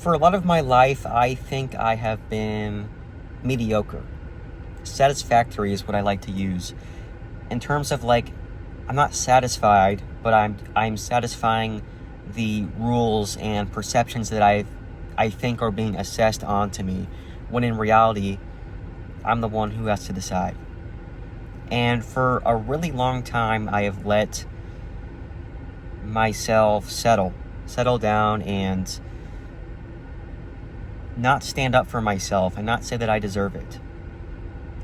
For a lot of my life, I think I have been mediocre. Satisfactory is what I like to use. In terms of like, I'm not satisfied, but I'm satisfying the rules and perceptions that I think are being assessed onto me, when in reality, I'm the one who has to decide. And for a really long time, I have let myself settle down and not stand up for myself and not say that I deserve it.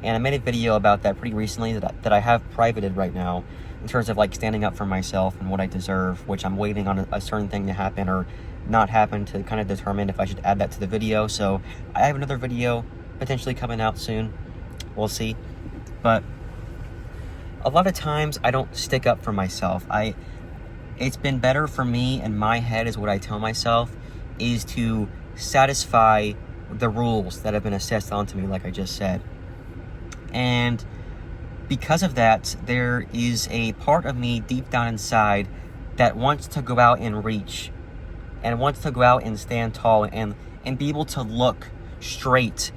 And I made a video about that pretty recently that I have privated right now, in terms of like standing up for myself and what I deserve, which I'm waiting on a certain thing to happen or not happen to kind of determine if I should add that to the video. So I have another video potentially coming out soon. We'll see. But a lot of times I don't stick up for myself. It's been better for me in my head, is what I tell myself, is to satisfy the rules that have been assessed onto me, like I just said. And because of that, there is a part of me deep down inside that wants to go out and reach, and wants to go out and stand tall and be able to look straight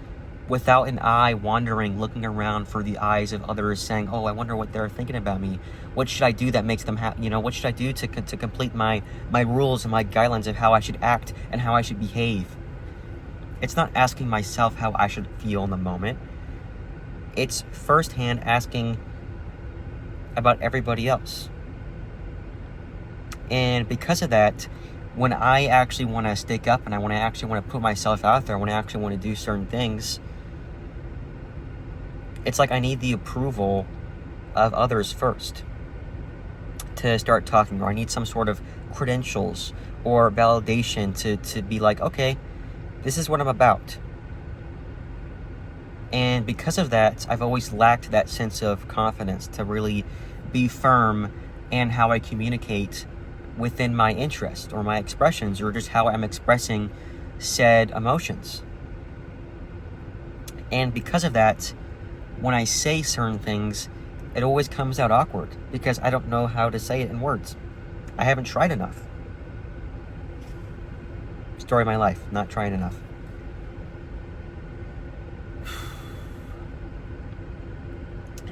without an eye wandering, looking around for the eyes of others, saying, oh, I wonder what they're thinking about me. What should I do that makes them happy? What should I do to complete my rules and my guidelines of how I should act and how I should behave? It's not asking myself how I should feel in the moment. It's firsthand asking about everybody else. And because of that, when I actually want to stick up and I actually want to put myself out there, when I actually want to do certain things, it's like I need the approval of others first to start talking, or I need some sort of credentials or validation to be like, okay, this is what I'm about. And because of that, I've always lacked that sense of confidence to really be firm in how I communicate within my interest or my expressions, or just how I'm expressing said emotions. And because of that, when I say certain things, it always comes out awkward because I don't know how to say it in words. I haven't tried enough. Story of my life, not trying enough.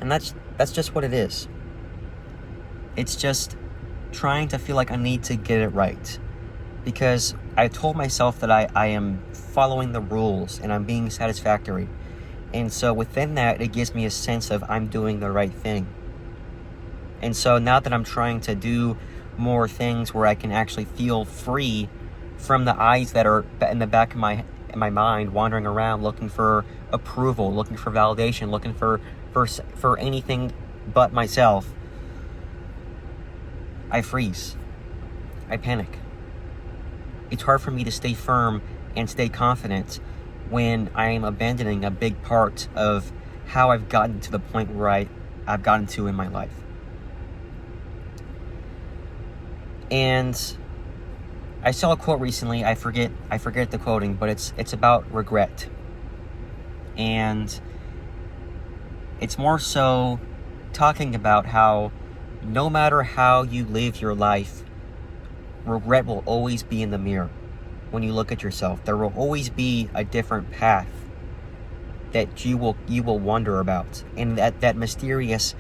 And that's just what it is. It's just trying to feel like I need to get it right. Because I told myself that I am following the rules and I'm being satisfactory. And so within that, it gives me a sense of I'm doing the right thing. And so now that I'm trying to do more things where I can actually feel free from the eyes that are in the back of my mind, wandering around looking for approval, looking for validation, looking for anything but myself, I freeze. I panic. It's hard for me to stay firm and stay confident when I am abandoning a big part of how I've gotten to the point where I've gotten to in my life. And I saw a quote recently, I forget the quoting, but it's about regret. And it's more so talking about how no matter how you live your life, regret will always be in the mirror. When you look at yourself, there will always be a different path that you will wonder about, and that mysterious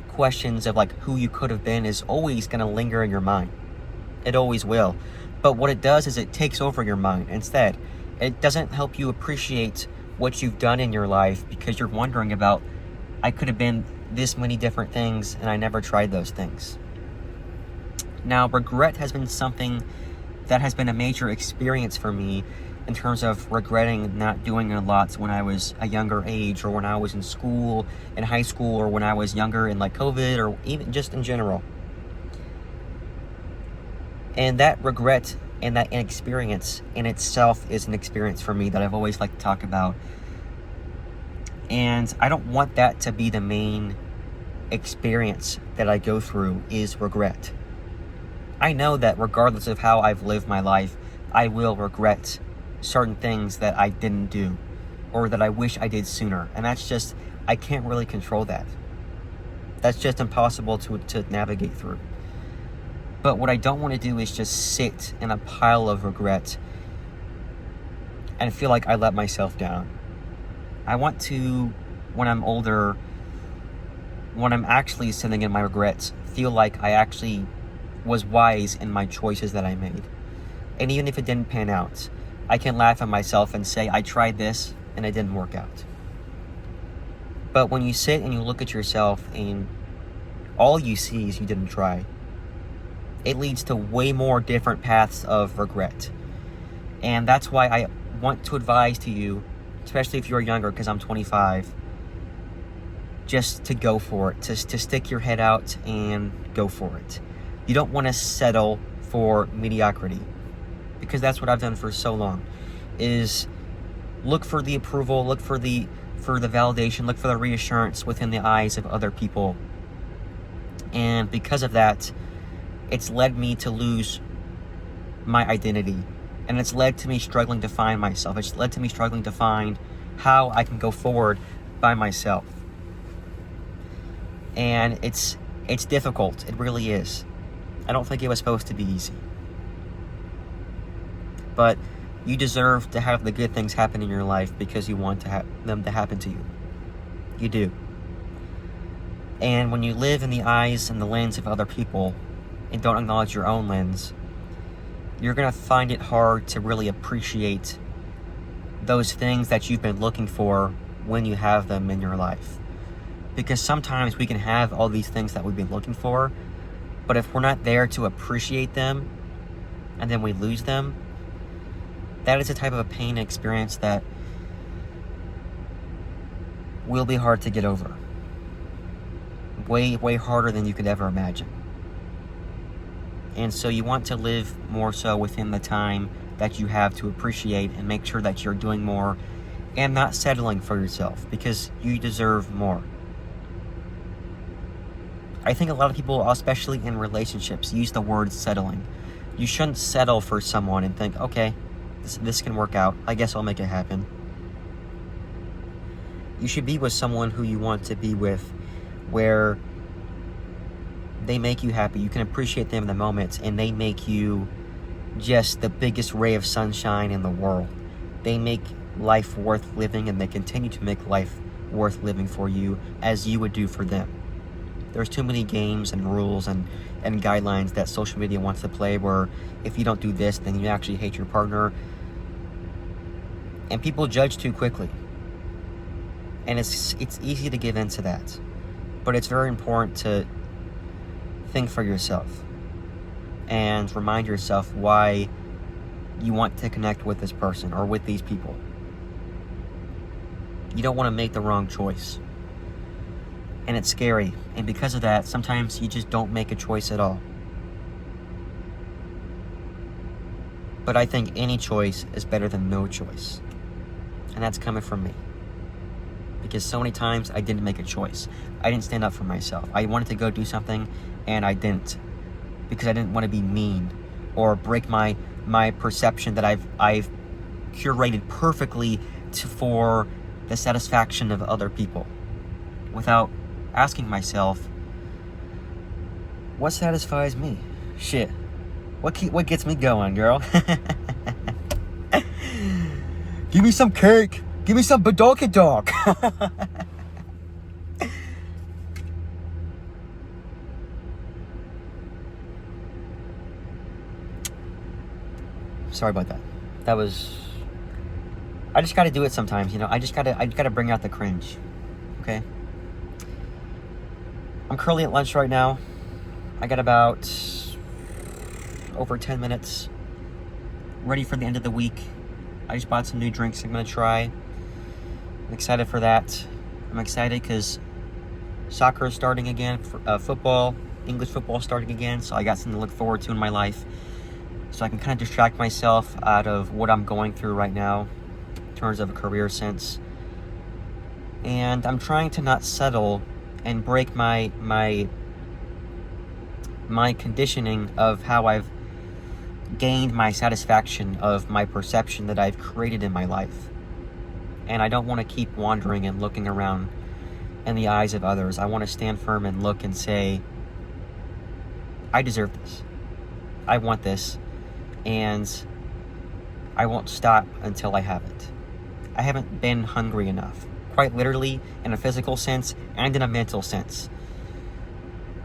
questions of like who you could have been is always going to linger in your mind. It always will. But what it does is it takes over your mind instead. It doesn't help you appreciate what you've done in your life because you're wondering about, I could have been this many different things and I never tried those things. Now, regret has been something that has been a major experience for me in terms of regretting not doing a lot when I was a younger age, or when I was in school, in high school, or when I was younger in like COVID, or even just in general. And that regret and that inexperience in itself is an experience for me that I've always liked to talk about. And I don't want that to be the main experience that I go through, is regret. I know that regardless of how I've lived my life, I will regret certain things that I didn't do or that I wish I did sooner. And that's just, I can't really control that. That's just impossible to navigate through. But what I don't want to do is just sit in a pile of regret and feel like I let myself down. I want to, when I'm older, when I'm actually sitting in my regrets, feel like I actually was wise in my choices that I made. And even if it didn't pan out, I can laugh at myself and say, I tried this and it didn't work out. But when you sit and you look at yourself and all you see is you didn't try, it leads to way more different paths of regret. And that's why I want to advise to you, especially if you're younger, because I'm 25, just to go for it, to stick your head out and go for it. You don't want to settle for mediocrity, because that's what I've done for so long, is look for the approval, look for the validation, look for the reassurance within the eyes of other people. And because of that, it's led me to lose my identity. And it's led to me struggling to find myself. It's led to me struggling to find how I can go forward by myself. And it's difficult. It really is. I don't think it was supposed to be easy. But you deserve to have the good things happen in your life because you want to have them to happen to you. You do. And when you live in the eyes and the lens of other people and don't acknowledge your own lens, you're going to find it hard to really appreciate those things that you've been looking for when you have them in your life. Because sometimes we can have all these things that we've been looking for, but if we're not there to appreciate them and then we lose them, that is a type of a pain experience that will be hard to get over. Way, way harder than you could ever imagine. And so you want to live more so within the time that you have to appreciate and make sure that you're doing more and not settling for yourself, because you deserve more. I think a lot of people, especially in relationships, use the word settling. You shouldn't settle for someone and think, okay, this can work out. I guess I'll make it happen. You should be with someone who you want to be with, where they make you happy. You can appreciate them in the moments, and they make you just the biggest ray of sunshine in the world. They make life worth living, and they continue to make life worth living for you as you would do for them. There's too many games and rules and guidelines that social media wants to play, where if you don't do this, then you actually hate your partner. And people judge too quickly. And it's easy to give in to that. But it's very important to think for yourself and remind yourself why you want to connect with this person or with these people. You don't want to make the wrong choice. And it's scary. And because of that, sometimes you just don't make a choice at all. But I think any choice is better than no choice. And that's coming from me. Because so many times I didn't make a choice. I didn't stand up for myself. I wanted to go do something and I didn't. Because I didn't want to be mean or break my perception that I've curated perfectly for the satisfaction of other people, without asking myself, what satisfies me? Shit. What gets me going, girl? Give me some cake. Give me some badonka dog. Sorry about that. I just gotta do it sometimes, you know. I just gotta bring out the cringe. Okay? I'm currently at lunch right now. I got about over 10 minutes ready for the end of the week. I just bought some new drinks I'm gonna try. I'm excited for that. I'm excited because soccer is starting again, football, English football starting again, so I got something to look forward to in my life. So I can kind of distract myself out of what I'm going through right now in terms of a career sense. And I'm trying to not settle and break my conditioning of how I've gained my satisfaction of my perception that I've created in my life. And I don't want to keep wandering and looking around in the eyes of others. I want to stand firm and look and say, I deserve this. I want this. And I won't stop until I have it. I haven't been hungry enough, quite literally, in a physical sense and in a mental sense.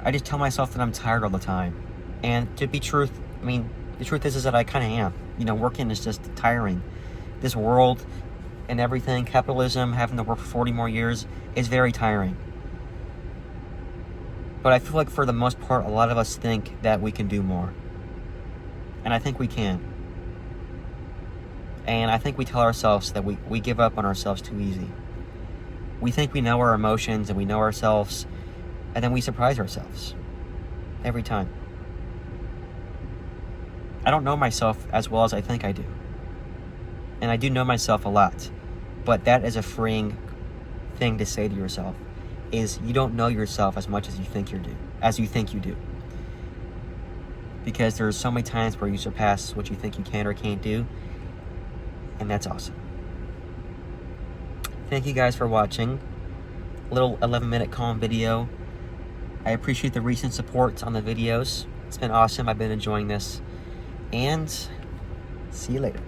I just tell myself that I'm tired all the time. And the truth is that I kind of am. Working is just tiring. This world and everything, capitalism, having to work for 40 more years, is very tiring. But I feel like for the most part, a lot of us think that we can do more. And I think we can. And I think we tell ourselves that we give up on ourselves too easy. We think we know our emotions and we know ourselves, and then we surprise ourselves every time. I don't know myself as well as I think I do. And I do know myself a lot. But that is a freeing thing to say to yourself, is you don't know yourself as much as you think you do. Because there's so many times where you surpass what you think you can or can't do, and that's awesome. Thank you guys for watching. A little 11-minute calm video. I appreciate the recent support on the videos. It's been awesome. I've been enjoying this. And see you later.